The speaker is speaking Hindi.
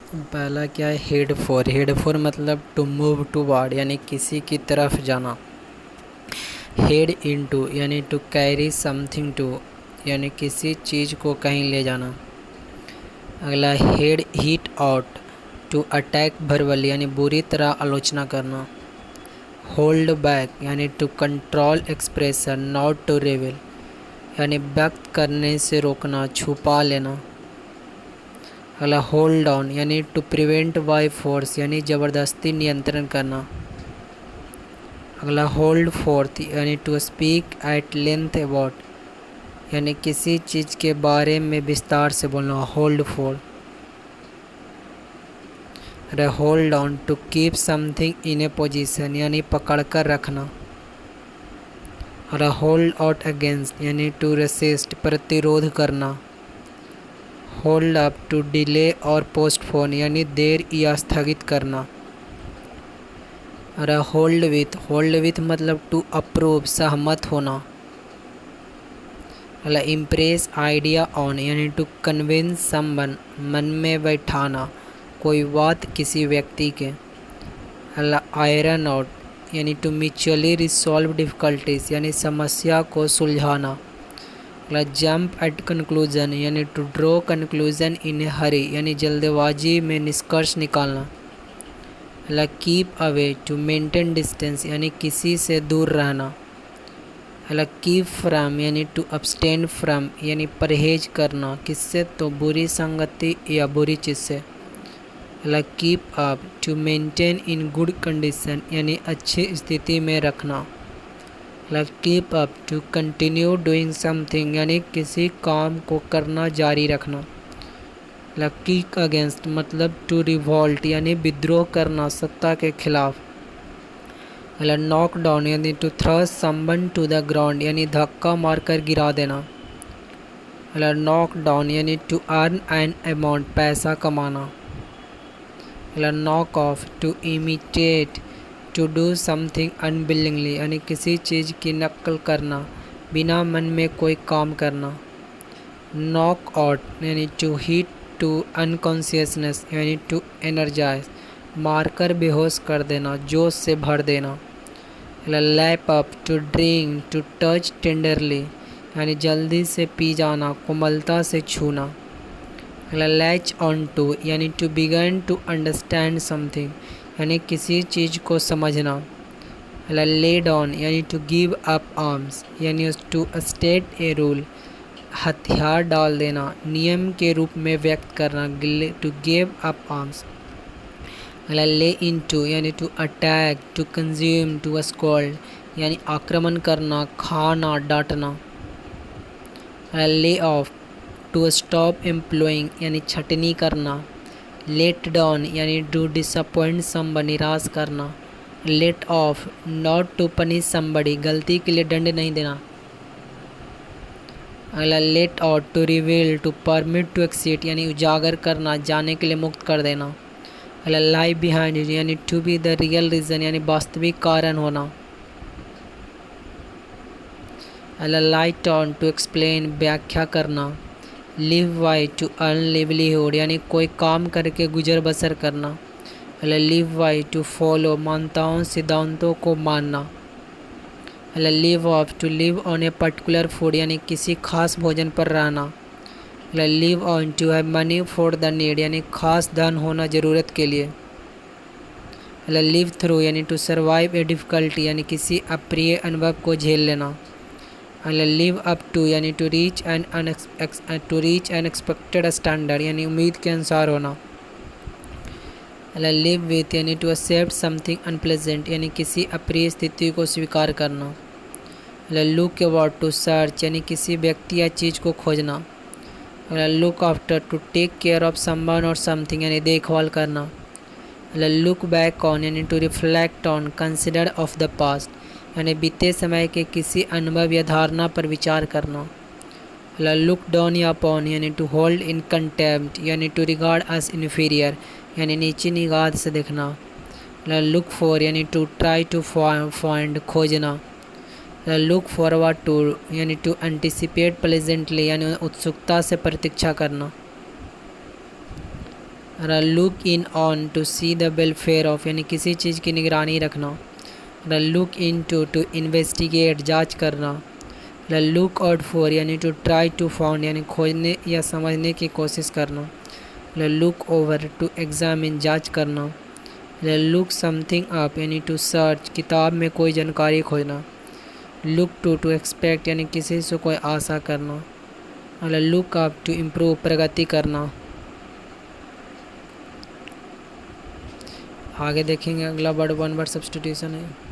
पहला क्या है, हेड फॉर मतलब टू मूव टूवर्ड यानी किसी की तरफ जाना। हेड इनटू यानी टू कैरी समथिंग टू यानी किसी चीज़ को कहीं ले जाना। अगला head hit out to attack verbally यानी बुरी तरह आलोचना करना। होल्ड बैक यानी to control expression not to reveal यानी व्यक्त करने से रोकना, छुपा लेना। अगला होल्ड ऑन यानी टू प्रिवेंट बाय फोर्स यानी ज़बरदस्ती नियंत्रण करना। अगला होल्ड फोर्थ यानी to speak at length about यानी किसी चीज़ के बारे में विस्तार से बोलना, होल्ड फोर। अरे hold on to keep something in a position यानी पकड़ कर रखना। अरे होल्ड आउट अगेंस्ट यानी टू रेसिस्ट प्रतिरोध करना। होल्ड अप टू डिले और पोस्टपोन यानी देर या स्थगित करना। और होल्ड विथ मतलब टू अप्रूव सहमत होना। अला इम्प्रेस आइडिया ऑन यानी टू कन्विंस समवन मन में बैठाना कोई बात किसी व्यक्ति के। अला आयरन आउट यानी टू म्यूचुअली रिसॉल्व डिफ़िकल्टीज यानी समस्या को सुलझाना। अगला जंप एट कंक्लूजन यानी to draw conclusion in a hurry यानी जल्दबाजी में निष्कर्ष निकालना। अगला keep away to maintain distance यानी किसी से दूर रहना। अगला कीप फ्रॉम यानी टू अब्सटेन फ्रॉम यानी परहेज करना, किससे तो बुरी संगति या बुरी चीज़ से। अगला keep up to maintain in good condition यानी अच्छी स्थिति में रखना। Keep up to continue doing something यानी किसी काम को करना जारी रखना। किक अगेंस्ट मतलब टू रिवॉल्ट यानी विद्रोह करना सत्ता के खिलाफ। नॉक डाउन यानी to thrust someone to the ground यानी धक्का मारकर गिरा देना। नॉक डाउन यानी टू अर्न एन अमाउंट पैसा कमाना। Knock off to imitate to do something unwillingly यानी किसी चीज़ की नकल करना, बिना मन में कोई काम करना। नॉक आउट यानी to hit to unconsciousness to टू एनर्जाइज मारकर बेहोश कर देना, जोश से भर देना। Lap up to drink to touch tenderly यानी जल्दी से पी जाना, कोमलता से छूना। लैच ऑन टू यानी to begin to understand something यानी किसी चीज़ को समझना। ले डाउन यानी टू गिव अप आर्म्स यानी टू स्टेट ए रूल हथियार डाल देना, नियम के रूप में व्यक्त करना, to give up arms. Lay into यानी to attack to consume to scold यानी आक्रमण करना, खाना, डांटना। Lay off to stop employing यानी छटनी करना। लेट डाउन यानी टू डिसअपॉइंट समबडी निराश करना। Let off not to punish somebody गलती के लिए दंड नहीं देना। अगला let out to reveal to permit to exit यानी उजागर करना, जाने के लिए मुक्त कर देना। अगला लाइव बिहाइंड यानी to be the real reason यानी वास्तविक कारण होना। अगला लाइट ऑन टू एक्सप्लेन व्याख्या करना। Live by two earn livelihood यानी कोई काम करके गुजर बसर करना। अगला लिव बाय टू फॉलो मान्यताओं सिद्धांतों को मानना। Live off to live on a particular food यानी किसी खास भोजन पर रहना। Live on to have money for the need यानी खास धन होना ज़रूरत के लिए। लिव थ्रू यानी टू सर्वाइव ए डिफ़िकल्टी यानी किसी अप्रिय अनुभव को झेल लेना। लिव अप टू यानी to reach an expected standard यानी उम्मीद के अनुसार होना। लिव विथ यानी टू एक्सेप्ट समथिंग अनप्लेजेंट यानी किसी अप्रिय स्थिति को स्वीकार करना। लुक अबाउट टू सर्च यानी किसी व्यक्ति या चीज़ को खोजना। Look after to take care of someone और समथिंग यानी देखभाल करना। लुक बैक ऑन यानी to reflect on consider of the past यानी बीते समय के किसी अनुभव या धारणा पर विचार करना। लुक डाउन या अपॉन यानी टू होल्ड इन कंटेम्प्ट यानी टू रिगार्ड एज इन्फीरियर यानी नीची निगाह से देखना। लुक फॉर यानी टू ट्राई टू फाइंड खोजना। लुक फॉरवर्ड टू यानी टू एंटिसिपेट प्लेजेंटली यानी उत्सुकता से प्रतीक्षा करना। Look in on to see the welfare of यानी किसी चीज़ की निगरानी रखना। लुक इन टू इन्वेस्टिगेट जांच करना। लुक आउट फॉर यानी टू ट्राई टू फाउंड यानी खोजने या समझने की कोशिश करना। लुक ओवर टू एग्जामिन जांच करना। लुक समथिंग अप यानी टू सर्च किताब में कोई जानकारी खोजना। लुक टू एक्सपेक्ट यानी किसी से कोई आशा करना। लुक अप टू इम्प्रूव प्रगति करना। आगे देखेंगे अगला वर्ड वन वर्ड सब्स्टिट्यूशन है।